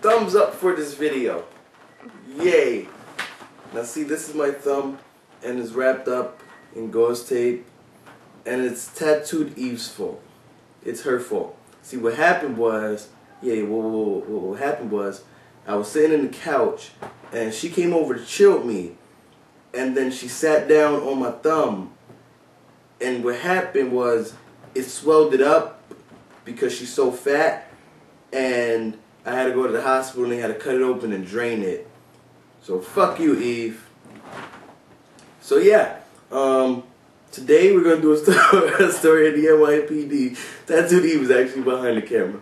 thumbs up for this video. Yay. Now see, this is my thumb, and it's wrapped up in gauze tape, and it's tattooed Eve's fault. It's her fault. See, what happened was, what happened was, I was sitting in the couch, and she came over to chill with me, and then she sat down on my thumb, and what happened was, it swelled it up because she's so fat, and I had to go to the hospital and they had to cut it open and drain it. So fuck you, Eve. So yeah, today we're gonna do a story of the NYPD. Tattooed Eve is actually behind the camera.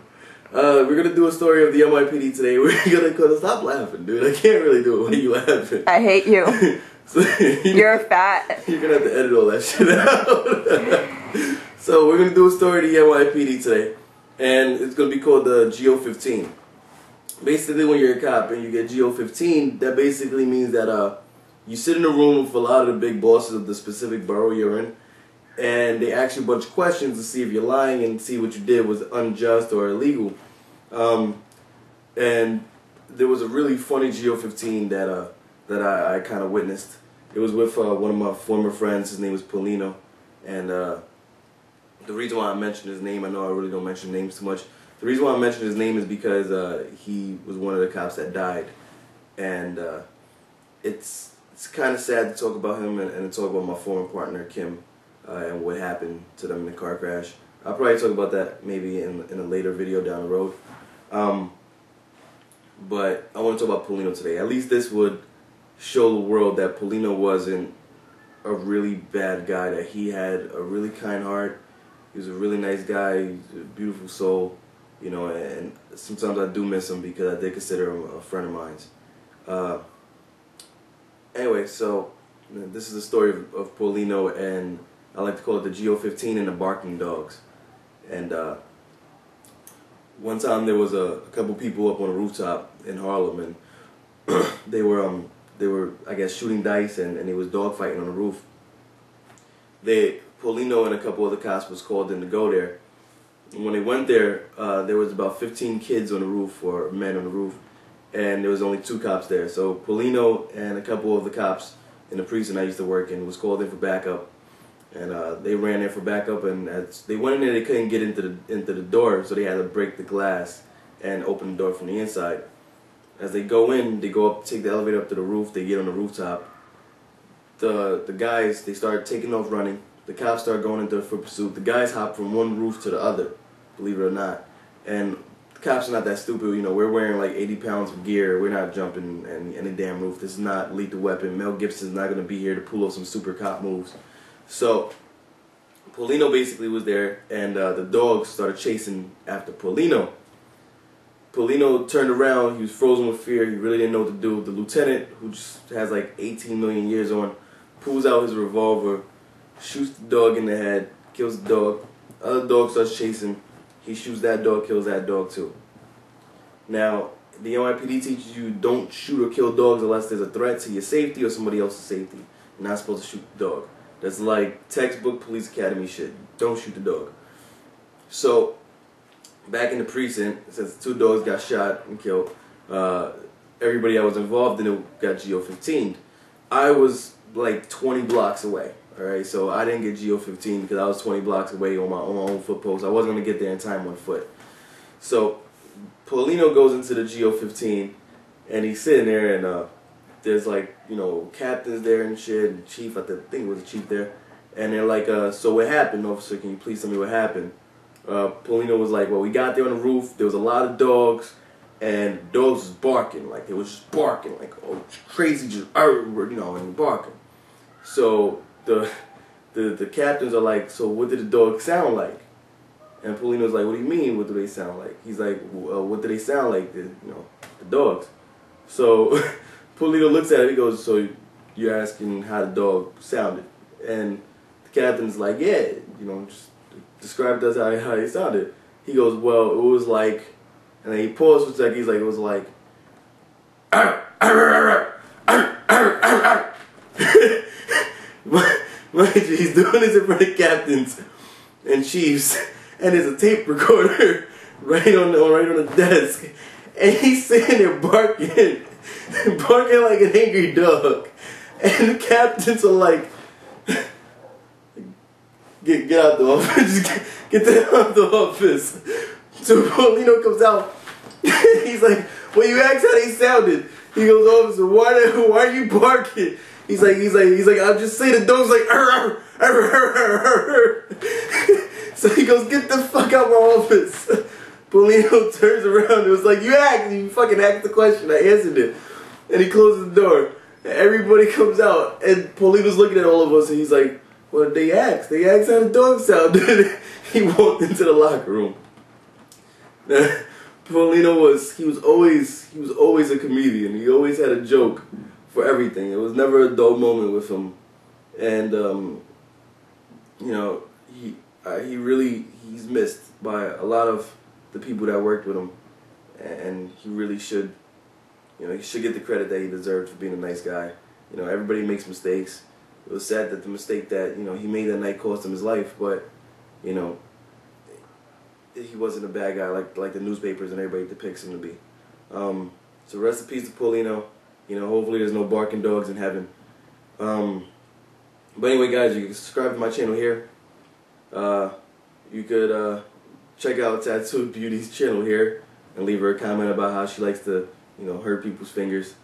We're gonna do a story of the NYPD today. We're gonna stop laughing, dude. I can't really do it when you laughing. I hate you. So, you're fat. You're gonna have to edit all that shit out. So we're gonna do a story of the NYPD today, and it's gonna be called the GO15. Basically, when you're a cop and you get GO15, that basically means that you sit in a room with a lot of the big bosses of the specific borough you're in, and they ask you a bunch of questions to see if you're lying and see what you did was unjust or illegal. And there was a really funny GO15 that I kind of witnessed. It was with one of my former friends. His name was Paulino, and the reason why I mentioned his name, I know I really don't mention names too much. The reason why I mentioned his name is because he was one of the cops that died, and it's kind of sad to talk about him and to talk about my former partner Kim and what happened to them in the car crash. I'll probably talk about that maybe in a later video down the road. But I want to talk about Paulino today. At least this would show the world that Paulino wasn't a really bad guy, that he had a really kind heart. He was a really nice guy. He's a beautiful soul, you know, and sometimes I do miss him because I did consider him a friend of mine. Anyway, so this is the story of Paulino, and I like to call it the GO15 and the barking dogs. And one time there was a couple people up on a rooftop in Harlem, and they were I guess shooting dice, and they was dog fighting on the roof. Paulino and a couple other cops was called in to go there. And when they went there, there was about 15 kids on the roof, or men on the roof, and there was only 2 cops there. So Paulino and a couple of the cops in the precinct I used to work in was called in for backup, and they ran there for backup. And as they went in there, they couldn't get into the door, so they had to break the glass and open the door from the inside. As they go in, they go up, take the elevator up to the roof. They get on the rooftop. The guys, they start taking off running. The cops start going into a foot pursuit. The guys hop from one roof to the other, believe it or not. And the cops are not that stupid. You know, we're wearing like 80 pounds of gear. We're not jumping any damn roof. This is not Lethal Weapon. Mel Gibson's not going to be here to pull off some super cop moves. So Paulino basically was there, and the dogs started chasing after Paulino. Paulino turned around. He was frozen with fear. He really didn't know what to do. The lieutenant, who just has like 18 million years on, pulls out his revolver, shoots the dog in the head, kills the dog. Other dog starts chasing. He shoots that dog, kills that dog too. Now, the NYPD teaches you don't shoot or kill dogs unless there's a threat to your safety or somebody else's safety. You're not supposed to shoot the dog. That's like textbook police academy shit. Don't shoot the dog. So, back in the precinct, since 2 dogs got shot and killed, everybody that was involved in it got GO15'd. I was like 20 blocks away. Alright, so I didn't get GO15 because I was 20 blocks away on my own foot post. I wasn't going to get there in time on foot. So Paulino goes into the GO15, and he's sitting there, and there's like, you know, captains there and shit, and chief, I think it was the chief there, and they're like, so what happened, officer? Can you please tell me what happened? Paulino was like, well, we got there on the roof, there was a lot of dogs, and the dogs was barking, like they was just barking, like, oh, crazy, just, you know, and barking. So the captains are like, so what did the dog sound like? And Paulino's like, what do you mean, what do they sound like? He's like, what do they sound like, you know, the dogs? So Paulino looks at it, he goes, so you're asking how the dog sounded? And the captain's like, yeah, you know, just describe to us how he sounded. He goes, well, it was like, and then he paused for a second, he's like, it was like, he's doing this in front of captains and chiefs, and there's a tape recorder right on the desk, and he's sitting there barking, barking like an angry dog. And the captains are like, get out the office, just get the hell out the office. So Paulino comes out, he's like, well, you asked how they sounded. He goes, officer, why are you barking? He's like, I'm just saying the dog's like, arr, arr, arr, arr, arr. So he goes, get the fuck out of my office. Paulino turns around and was like, you fucking asked the question, I answered it. And he closes the door. And everybody comes out, and Paulino's looking at all of us, and he's like, well, they asked how the dog sounded. He walked into the locker room. Paulino was always a comedian. He always had a joke for everything. It was never a dull moment with him. And you know, he's missed by a lot of the people that worked with him, and he really should, you know, he should get the credit that he deserved for being a nice guy. You know, everybody makes mistakes. It was sad that the mistake that, you know, he made that night cost him his life, but, you know, he wasn't a bad guy like the newspapers and everybody depicts him to be. So rest in peace to Paulino. You know, hopefully there's no barking dogs in heaven. But anyway, guys, you can subscribe to my channel here. You could check out Tattooed Beauty's channel here and leave her a comment about how she likes to, you know, hurt people's fingers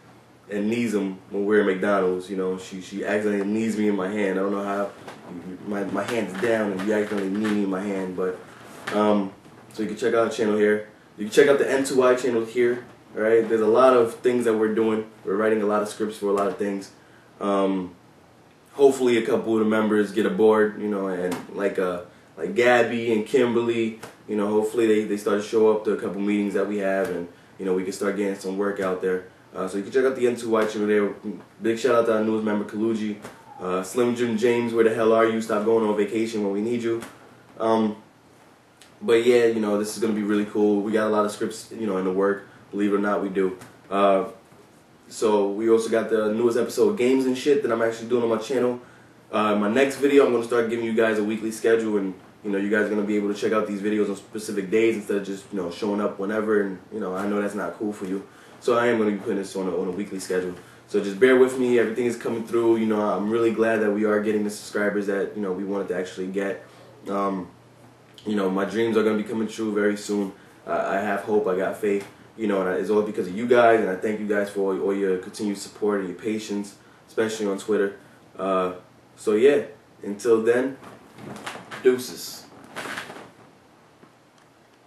and knees them when we're at McDonald's. You know, she accidentally knees me in my hand. I don't know how. My hand's down and you accidentally knee me in my hand, but so you can check out our channel here. You can check out the N2Y channel here. All right, there's a lot of things that we're doing. We're writing a lot of scripts for a lot of things. Hopefully, a couple of the members get aboard. You know, and like Gabby and Kimberly. You know, hopefully they start to show up to a couple meetings that we have, and you know, we can start getting some work out there. So you can check out the N2Y channel there. Big shout out to our newest member, Kaluji. Slim Jim James, where the hell are you? Stop going on vacation when we need you. But yeah, you know, this is going to be really cool. We got a lot of scripts, you know, in the work. Believe it or not, we do. So we also got the newest episode of Games and Shit that I'm actually doing on my channel. My next video, I'm going to start giving you guys a weekly schedule, and you know, you guys are going to be able to check out these videos on specific days instead of just, you know, showing up whenever. And you know, I know that's not cool for you. So I am going to be putting this on a weekly schedule. So just bear with me. Everything is coming through. You know, I'm really glad that we are getting the subscribers that, you know, we wanted to actually get. You know, my dreams are going to be coming true very soon. I have hope. I got faith. You know, and it's all because of you guys. And I thank you guys for all your continued support and your patience, especially on Twitter. So yeah, until then, deuces.